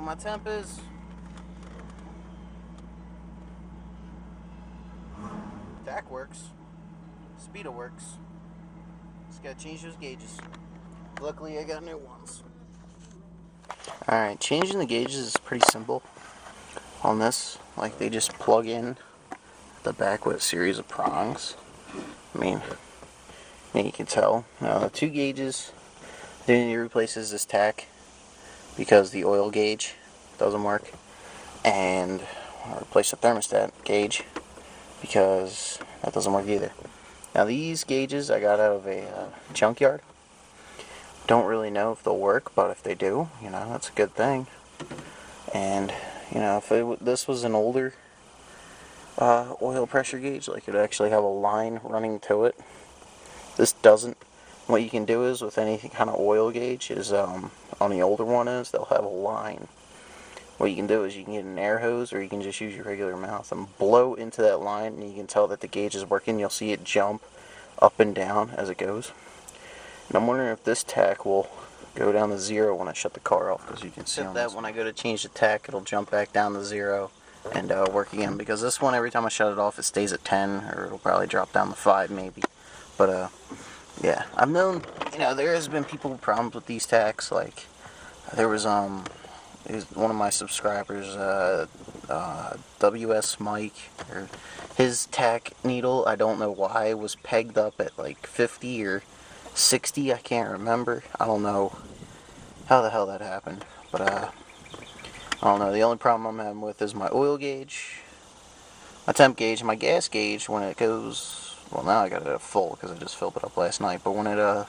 my temp is. Tack works. Speedo works. Just gotta change those gauges. Luckily I got new ones. Alright, changing the gauges is pretty simple on this. Like, they just plug in the back with a series of prongs. I mean, you can tell. Now the two gauges, they need to replace this tack because the oil gauge doesn't work, and replace the thermostat gauge because that doesn't work either. Now these gauges I got out of a junkyard. Don't really know if they'll work, but if they do, you know, that's a good thing. And you know, if this was an older oil pressure gauge, like it'd actually have a line running to it. This doesn't. What you can do is with any kind of oil gauge is on the older one is they'll have a line. What you can do is you can get an air hose, or you can just use your regular mouth and blow into that line, and you can tell that the gauge is working. You'll see it jump up and down as it goes. And I'm wondering if this tack will go down to 0 when I shut the car off, because you can see that when I go to change the tack, it'll jump back down to 0 and work again. Because this one, every time I shut it off, it stays at 10, or it'll probably drop down to 5 maybe. But yeah, I've known, you know, there has been people with problems with these tacks. Like, there was one of my subscribers, WS Mike, or his tack needle, I don't know why, was pegged up at like 50 or 60, I can't remember. I don't know how the hell that happened, but I don't know. The only problem I'm having with is my oil gauge, my temp gauge, my gas gauge. When it goes, well, now I got it at full because I just filled it up last night, but when I'm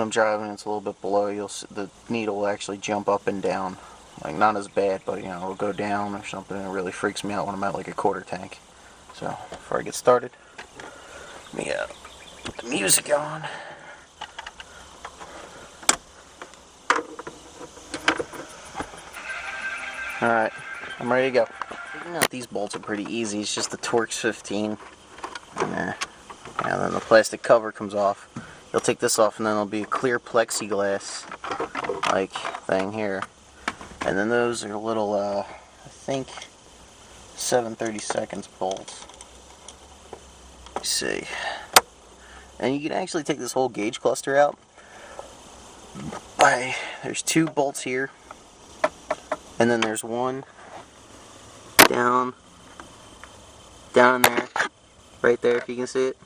driving, it's a little bit below, you'll see the needle will actually jump up and down. Like, not as bad, but you know, it'll go down or something, and it really freaks me out when I'm at like a quarter tank. So before I get started, let me put the music on. Alright, I'm ready to go. Taking out these bolts are pretty easy. It's just the Torx 15. And then the plastic cover comes off. You'll take this off, and then there'll be a clear plexiglass like thing here. And then those are little, I think, 7/32 bolts. Let's see. And you can actually take this whole gauge cluster out. There's 2 bolts here, and then there's one down in there, right there, if you can see it.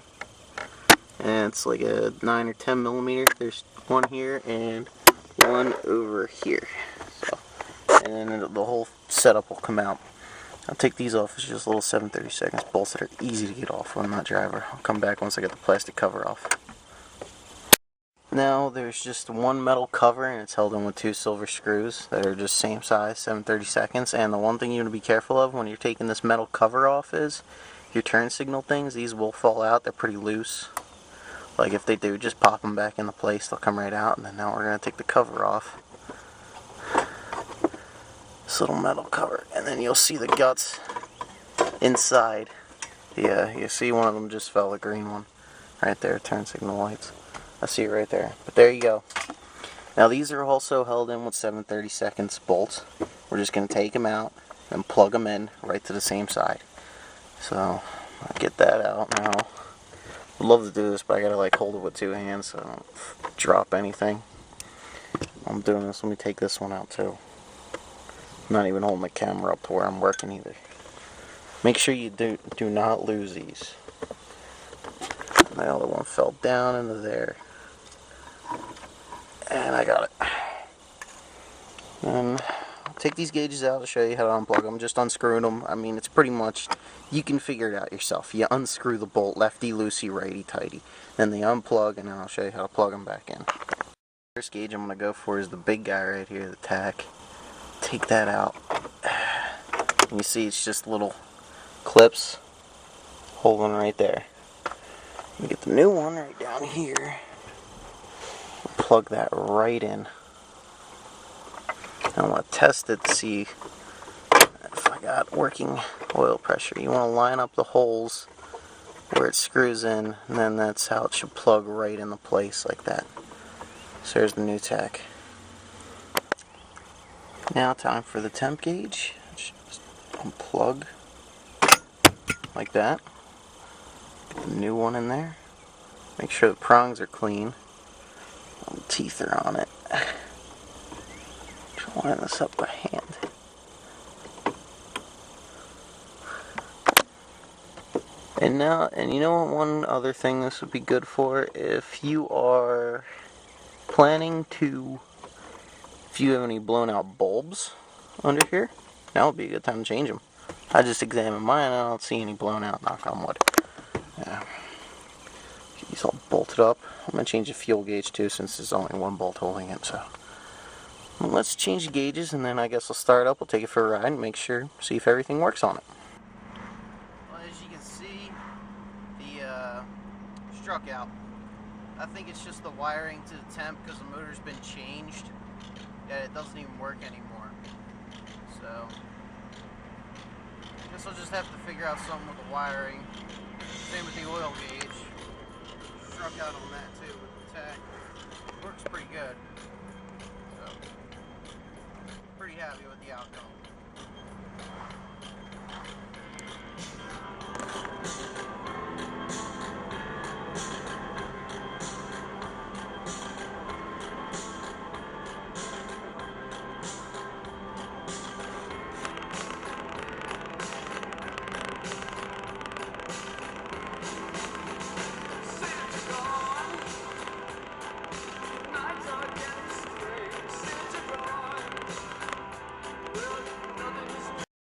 And it's like a 9 or 10 millimeter. There's one here and one over here. So, and then the whole setup will come out. I'll take these off. It's just little 7/32 bolts that are easy to get off when I'm not driving. I'll come back once I get the plastic cover off. Now there's just one metal cover, and it's held in with 2 silver screws that are just same size, 7/32. And the one thing you want to be careful of when you're taking this metal cover off is your turn signal things. These will fall out. They're pretty loose. Like, if they do, just pop them back into place. They'll come right out. And then now we're going to take the cover off. This little metal cover. And then you'll see the guts inside. Yeah, you see one of them just fell, the green one. Right there, turn signal lights. I see it right there. But there you go. Now these are also held in with 7/32 bolts. We're just going to take them out and plug them in right to the same side. So, I'll get that out now. I'd love to do this, but I gotta like hold it with 2 hands so I don't drop anything. I'm doing this. Let me take this one out too. I'm not even holding the camera up to where I'm working either. Make sure you do not lose these. My other one fell down into there. And I got it. And I'll take these gauges out to show you how to unplug them. Just unscrewing them. I mean, it's pretty much, you can figure it out yourself. You unscrew the bolt, lefty, loosey, righty, tighty. Then they unplug, and then I'll show you how to plug them back in. First gauge I'm going to go for is the big guy right here, the tack. Take that out. And you see it's just little clips holding right there. You get the new one right down here. Plug that right in. I want to test it to see if I got working oil pressure. You want to line up the holes where it screws in, and then that's how it should plug right into place like that. So there's the new tack. Now time for the temp gauge. Just unplug like that. Get the new one in there. Make sure the prongs are clean. All the teeth are on it. Just line this up by hand. And you know what, one other thing this would be good for, if you are planning to, if you have any blown out bulbs under here, that would be a good time to change them. I just examined mine and I don't see any blown out, knock on wood. Yeah. Get these all bolted up. I'm going to change the fuel gauge too, since there's only one bolt holding it. So well, let's change the gauges, and then I guess we'll start up, we'll take it for a ride and make sure, see if everything works on it. Well, as you can see, the struck out. I think it's just the wiring to the temp, because the motor's been changed. Yeah, it doesn't even work anymore. So I guess I'll just have to figure out something with the wiring. Same with the oil gauge. Struck out on that